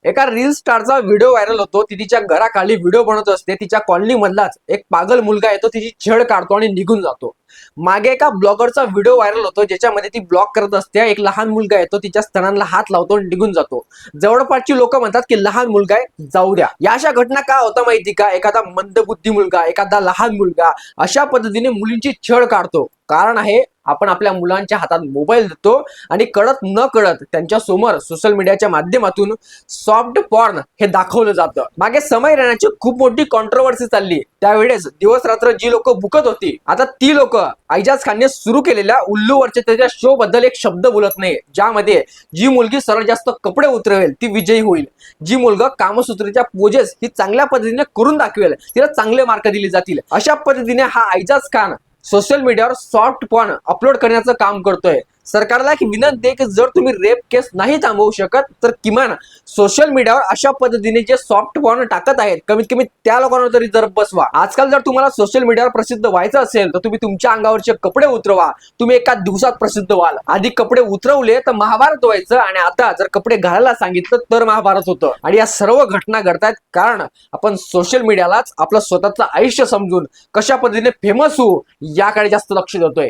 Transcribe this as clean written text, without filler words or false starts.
एका reel स्टारचा video viral होतो. ती तिच्या घराखाली व्हिडिओ बनवत असते. तिच्या कॉलनी मधलाच एक पागल मुलगा येतो, तिची छेड काढतो आणि निघून जातो. मागे एका ब्लॉगरचा व्हिडिओ व्हायरल होतो, ज्याच्यामध्ये ती ब्लॉग करत असते. एक लहान मुलगा येतो, तिच्या स्तनांना हात लावतो आणि निघून जातो. जवळपासची लोक म्हणतात की लहान मुलगा आहे, जाऊ द्या. या अशा घटना का होता माहिती का? एखादा मंदबुद्धी मुलगा, एखादा लहान मुलगा अशा पद्धतीने मुलींची छेड काढतो. कारण आहे, आपण आपल्या मुलांच्या हातात मोबाईल देतो आणि कळत न कळत त्यांच्या समोर सोशल मीडियाच्या माध्यमातून सॉफ्ट पॉर्न हे दाखवलं जातं. मागे समय राणाची खूप मोठी कॉन्ट्रोवर्सी चालली. त्यावेळेस दिवस रात्र जी लोक भुकत होती, आता ती लोक ऐजाज खानने सुरू केलेल्या उल्लूवरच्या त्याच्या शो बद्दल एक शब्द बोलत नाही, ज्यामध्ये जी मुलगी सर्वात जास्त कपडे उतरवेल ती विजयी होईल. जी मुलगा कामसूत्रीच्या पोजेस ही चांगल्या पद्धतीने करून दाखवेल, तिला चांगले मार्क दिले जातील. अशा पद्धतीने हा ऐजाज खान सोशल मीडियावर सॉफ्ट पॉर्न अपलोड करण्याचं काम करतोय. सरकारला एक विनंती आहे की जर तुम्ही रेप केस नाही थांबवू शकत, तर किमान सोशल मीडियावर अशा पद्धतीने जे सॉफ्ट पॉर्न टाकत आहेत, कमीत कमी त्या लोकांवर तरी जर बसवा. आजकाल जर तुम्हाला सोशल मीडियावर प्रसिद्ध व्हायचं असेल, तर तुम्ही तुमच्या अंगावरचे कपडे उतरवा. तुम्ही एका दिवसात प्रसिद्ध व्हाल. आधी कपडे उतरवले तर महाभारत व्हायचं, आणि आता जर कपडे घालायला सांगितलं तर महाभारत होतं. आणि या सर्व घटना घडतायत कारण आपण सोशल मीडियालाच आपलं स्वतःचं आयुष्य समजून कशा पद्धतीने फेमस होऊ याकडे जास्त लक्ष देतोय.